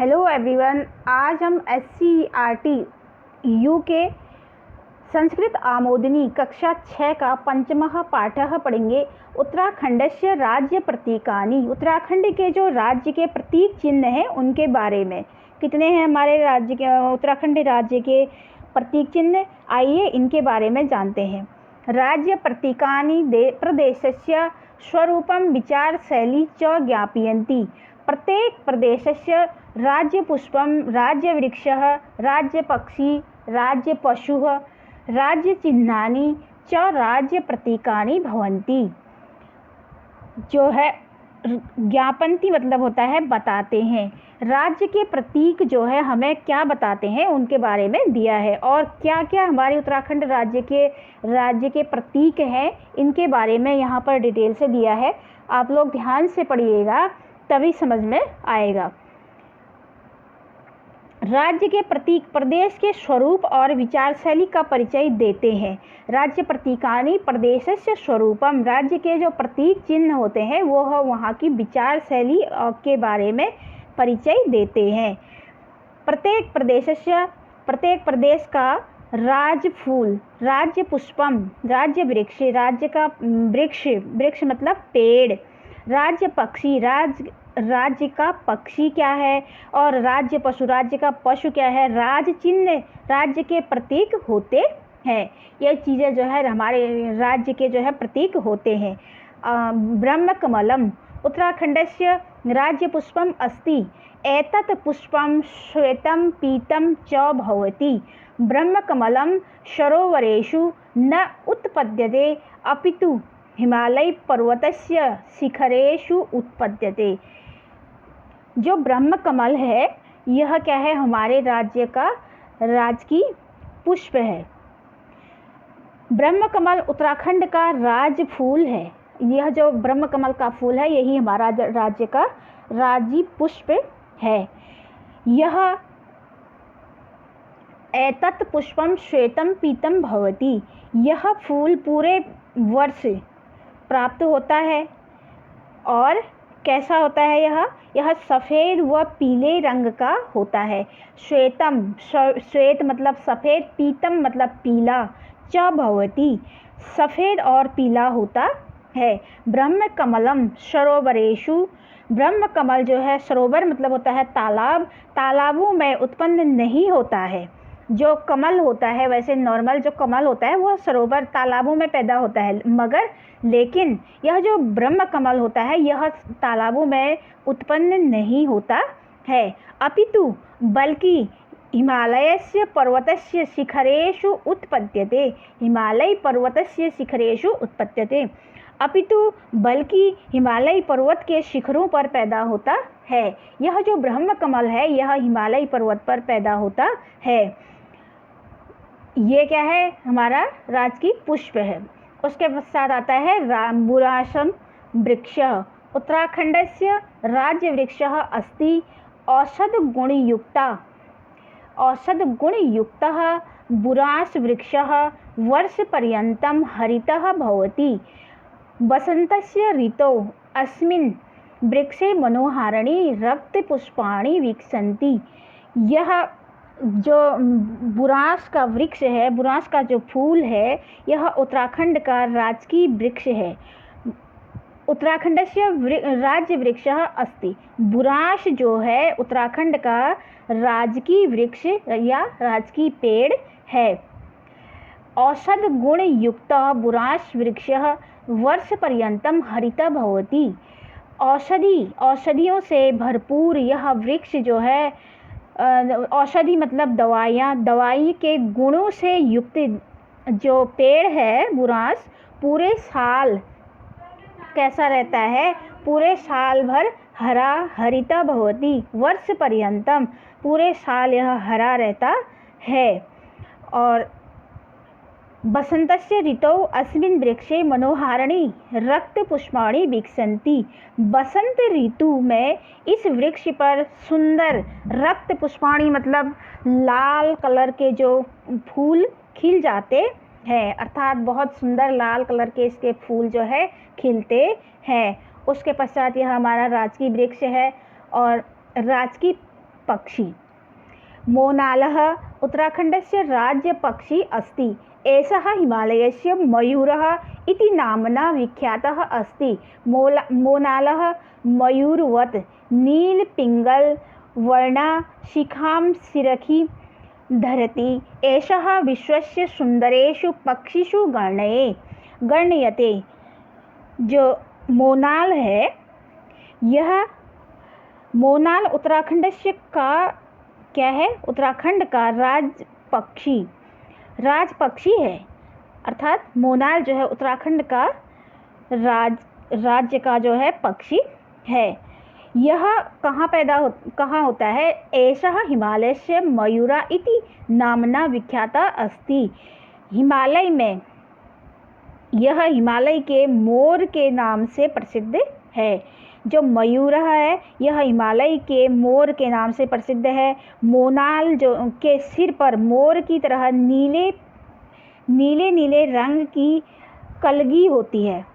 Hello everyone, आज हम SCERT you के संस्कृत आमोदनी कक्षा 6 का पंचमः पाठः पढ़ेंगे। उत्तराखंडस्य राज्य प्रतीकानि, उत्तराखंड के जो राज्य के प्रतीक चिन्ह हैं उनके बारे में। कितने हैं हमारे राज्य के, उत्तराखंड राज्य के प्रतीक चिन्ह? आइए इनके बारे में जानते हैं। राज्य प्रतीकानि प्रदेशस्य स्वरूपं विचारशैली च ज्ञापयन्ति। प्रत्येक प्रदेशस्य राज्यपुष्पं, राज्यवृक्षः, राज्यपक्षी, राज्यपशुः, राज्यचिह्नानि च राज्यप्रतीकानि भवन्ति। जो है ज्ञापन्ति मतलब होता है बताते हैं। राज्य के प्रतीक जो है हमें क्या बताते हैं उनके बारे में दिया है, और क्या क्या हमारे उत्तराखंड राज्य के प्रतीक हैं इनके बारे में यहाँ पर डिटेल से दिया है। आप लोग ध्यान से पढ़िएगा तभी समझ में आएगा। राज्य के प्रतीक प्रदेश के स्वरूप और विचारशैली का परिचय देते हैं। राज्य प्रतीकानि प्रदेशस्य स्वरूपम, राज्य के जो प्रतीक चिन्ह होते हैं वो वहाँ की विचारशैली के बारे में परिचय देते हैं। प्रत्येक प्रदेश का राज्य फूल, राज्य पुष्पम, राज्य वृक्ष, राज्य का वृक्ष मतलब पेड़, राज्य पक्षी, राज्य का पक्षी क्या है, और राज्य पशु, राज्य का पशु क्या है, राज्य चिन्ह राज्य के प्रतीक होते हैं। ये चीज़ें जो है हमारे राज्य के जो है प्रतीक होते हैं। ब्रह्म कमलम उत्तराखंडस्य राज्य पुष्पम अस्ति। एतत् पुष्पम श्वेतं पीतं च भवति। ब्रह्म कमलम सरोवरेषु न उत्पद्यते अपितु हिमालय पर्वतस्य शिखरेषु उत्पद्यते। जो ब्रह्म कमल है यह क्या है, हमारे राज्य की पुष्प है। ब्रह्म कमल उत्तराखंड का राज्य फूल है। यह जो ब्रह्म कमल का फूल है यही हमारा राज्य का राज्य पुष्प है। यह एतत् पुष्पम श्वेतं पीतं भवति। यह फूल पूरे वर्ष प्राप्त होता है। और कैसा होता है यह सफ़ेद व पीले रंग का होता है। श्वेतम, श्वेत मतलब सफ़ेद, पीतम मतलब पीला, च भवति सफ़ेद और पीला होता है। ब्रह्म कमलम सरोवरेषु, ब्रह्म कमल जो है सरोवर मतलब होता है तालाब, तालाबों में उत्पन्न नहीं होता है। जो कमल होता है, वैसे नॉर्मल जो कमल होता है वो सरोवर तालाबों में पैदा होता है, लेकिन यह जो ब्रह्म कमल होता है यह तालाबों में उत्पन्न नहीं होता है, अपितु बल्कि हिमालयस्य पर्वतस्य शिखरेषु उत्पद्यते। हिमालय पर्वतस्य शिखरेषु उत्पद्यते, अपितु बल्कि हिमालय पर्वत के शिखरों पर पैदा होता है। यह जो ब्रह्म कमल है यह हिमालय पर्वत पर पैदा होता है। ये क्या है, हमारा राज्य की पुष्प है। उसके पश्चात आता है बुराशम वृक्ष। उत्तराखंडस्य राज्य वृक्षः अस्ति। औषध गुणयुक्तः बुराश वृक्षः वर्षपर्यन्तं हरितः भवति। वसन्तस्य ऋतौ अस्मिन् वृक्षे मनोहारिणी रक्तपुष्पाणि विकसन्ति। यह जो बुराश का वृक्ष है, बुराश का जो फूल है, यह उत्तराखंड का राजकीय वृक्ष है। उत्तराखंडस्य राज्य वृक्षः अस्ति। बुराश जो है उत्तराखंड का राजकीय वृक्ष या राजकीय पेड़ है। औषध गुण युक्त बुराश वृक्षः वर्षपर्यन्तं हरितः भवति। औषधियों से भरपूर यह वृक्ष जो है, औषधि मतलब दवाइयाँ, दवाई के गुणों से युक्त जो पेड़ है बुराश, पूरे साल कैसा रहता है, पूरे साल भर हरिता भवति। वर्ष पर्यंतम, पूरे साल यह हरा रहता है। और बसंतस्य ऋतौ अस्मिन् वृक्षे मनोहारिणी रक्तपुष्पाणि विकसन्ति। बसंत ऋतु में इस वृक्ष पर सुंदर रक्तपुष्पाणि मतलब लाल कलर के जो फूल खिल जाते हैं, अर्थात बहुत सुंदर लाल कलर के इसके फूल जो है खिलते हैं। उसके पश्चात यह हमारा राजकीय वृक्ष है। और राजकीय पक्षी। मोनालः उत्तराखण्डस्य राज्यपक्षी अस्ति। एषः हिमालयस्य मयूरः इति नाम्ना विख्यातः अस्ति। मोनालः मयूरवत् नीलपिङ्गलवर्णशिखां शिरसि धरति। एषः विश्वस्य सुन्दरेषु पक्षिषु गण्यते। जो मोनाल है, यह मोनाल उत्तराखंड का राजपक्षी है। अर्थात मोनाल जो है उत्तराखंड का राज्य का जो है पक्षी है। यह कहाँ होता है? एषः हिमालयस्य मयूरा इति नाम्ना विख्याता अस्ति। हिमालय में यह हिमालय के मोर के नाम से प्रसिद्ध है। जो मयूर है यह हिमालय के मोर के नाम से प्रसिद्ध है। मोनाल जो के सिर पर मोर की तरह नीले नीले रंग की कलगी होती है।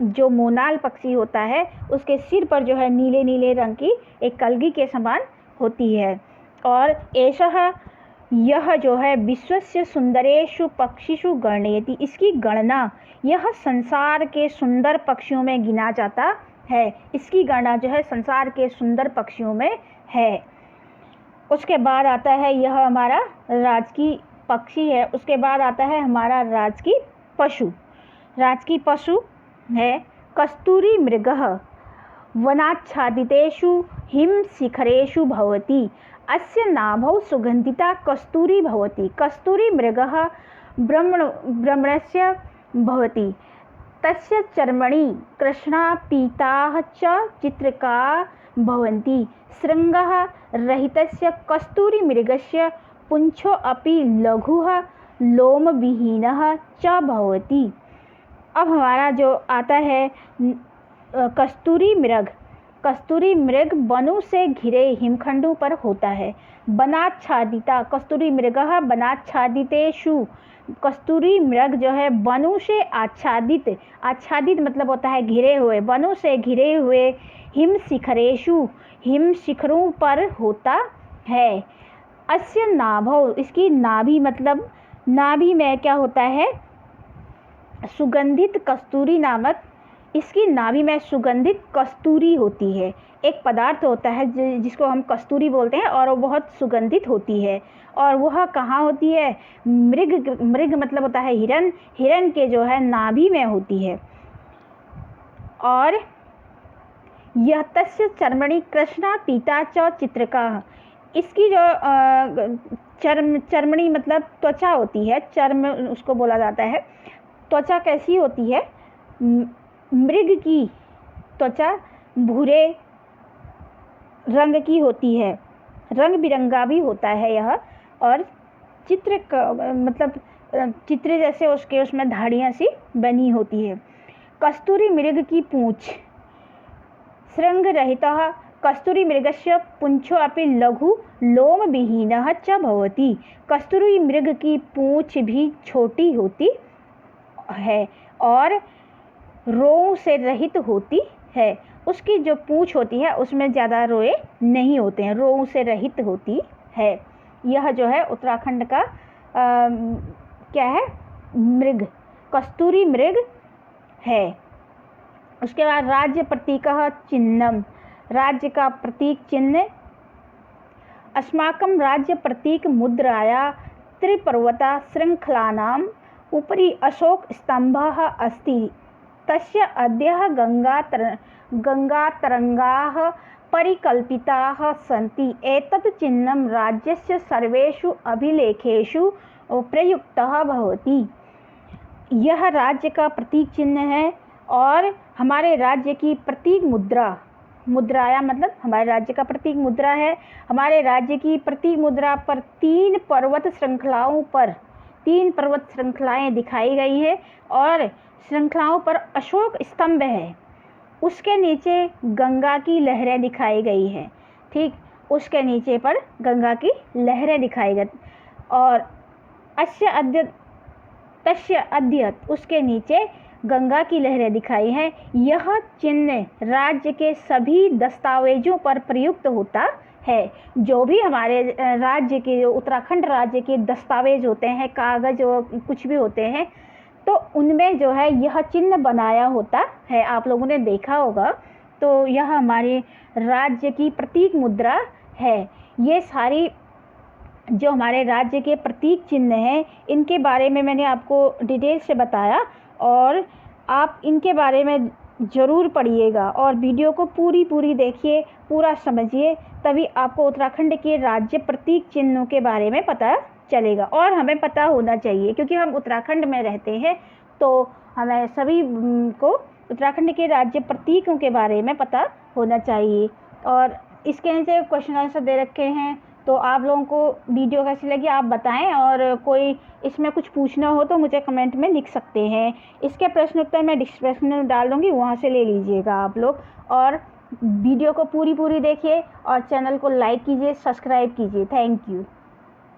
जो मोनाल पक्षी होता है उसके सिर पर जो है नीले नीले रंग की एक कलगी के समान होती है। और एषः यह जो है विश्वस्य सुंदरेषु पक्षिषु गण्यति। इसकी गणना यह संसार के सुंदर पक्षियों में गिना जाता है। इसकी गणना जो है संसार के सुंदर पक्षियों में है। उसके बाद आता है, यह हमारा राजकीय पक्षी है। उसके बाद आता है हमारा राजकीय पशु। राजकीय पशु है कस्तूरी मृगः। वनाच्छादितेषु हिमशिखरेषु भवति। अस्य नाभौ सुगन्धिता कस्तूरी भवति। कस्तूरी मृगः ब्रह्मणस्य भवति। तस्य चर्मणि कृष्णापीताः च चित्रका भवन्ति। शृङ्गः रहितस्य कस्तूरीमृगस्य पुंछो अपि लघुः लोमविहीनः च भवति। अब हमारा जो आता है कस्तूरी मृग। कस्तूरी मृग वनों से घिरे हिमखंडों पर होता है। वनाच्छादिता कस्तूरी मृगः वनाच्छादितेषु। कस्तूरी मृग जो है वनों से आच्छादित मतलब होता है घिरे हुए, वनों से घिरे हुए हिमशिखरेषु हिमशिखरों पर होता है। अस्य नाभौ इसकी नाभि मतलब नाभि में क्या होता है सुगंधित कस्तूरी नामक, इसकी नाभि में सुगंधित कस्तूरी होती है। एक पदार्थ होता है जिसको हम कस्तूरी बोलते हैं और वो बहुत सुगंधित होती है। और वह कहाँ होती है? मृग मतलब होता है हिरन के जो है नाभि में होती है। और यह तस्य चर्मणि कृष्णा पीता च चित्रका। इसकी जो चर्मणी मतलब त्वचा होती है, चर्म उसको बोला जाता है। त्वचा कैसी होती है? मृग की त्वचा भूरे रंग की होती है, रंग बिरंगा भी होता है यह। और मतलब चित्र जैसे उसमें धाड़ियाँ सी बनी होती है। कस्तूरी मृग की पूँछ श्रृंग रहितः कस्तूरी मृगस्य पुंछो अपि लघु लोम विहीनः च भवति। कस्तूरी मृग की पूँछ भी छोटी होती है और रों से रहित होती है। उसकी जो पूँछ होती है उसमें ज़्यादा रोए नहीं होते हैं, रों से रहित होती है। यह जो है उत्तराखंड का क्या है मृग, कस्तूरी मृग है। उसके बाद राज्य प्रतीकः चिह्नम। राज्य का प्रतीक चिन्ह अस्माकं राज्य प्रतीक मुद्राया त्रिपर्वता श्रृंखलानाम् उपरि अशोक स्तंभः अस्ति। तस्य अद्यः गंगातरंगाः परिकल्पिताः सन्ति। एतत् चिह्नं राज्यस्य सर्वेषु अभिलेखेषु प्रयुक्तः भवति। यह राज्य का प्रतीक चिन्ह है और हमारे राज्य की प्रतीक मुद्राया मतलब हमारे राज्य का प्रतीक मुद्रा है। हमारे राज्य की प्रतीक मुद्रा पर तीन पर्वत श्रृंखलाएं दिखाई गई है और श्रृंखलाओं पर अशोक स्तंभ है। उसके नीचे गंगा की लहरें दिखाई गई है। ठीक, उसके नीचे पर गंगा की लहरें दिखाई गई और तस्य अद्य उसके नीचे गंगा की लहरें दिखाई हैं। यह चिन्ह राज्य के सभी दस्तावेजों पर प्रयुक्त होता है। जो भी हमारे राज्य के, जो उत्तराखंड राज्य के दस्तावेज होते हैं, कागज़ कुछ भी होते हैं, तो उनमें जो है यह चिन्ह बनाया होता है। आप लोगों ने देखा होगा। तो यह हमारे राज्य की प्रतीक मुद्रा है। ये सारी जो हमारे राज्य के प्रतीक चिन्ह हैं, इनके बारे में मैंने आपको डिटेल से बताया, और आप इनके बारे में ज़रूर पढ़िएगा और वीडियो को पूरी देखिए, पूरा समझिए, तभी आपको उत्तराखंड के राज्य प्रतीक चिन्हों के बारे में पता चलेगा। और हमें पता होना चाहिए, क्योंकि हम उत्तराखंड में रहते हैं, तो हमें सभी को उत्तराखंड के राज्य प्रतीकों के बारे में पता होना चाहिए। और इसके नीचे क्वेश्चन आंसर दे रखे हैं, तो आप लोगों को वीडियो कैसी लगी आप बताएं, और कोई इसमें कुछ पूछना हो तो मुझे कमेंट में लिख सकते हैं। इसके प्रश्न उत्तर मैं डिस्क्रिप्शन में डाल दूँगी, वहाँ से ले लीजिएगा आप लोग। और वीडियो को पूरी देखिए और चैनल को लाइक कीजिए, सब्सक्राइब कीजिए। Thank you.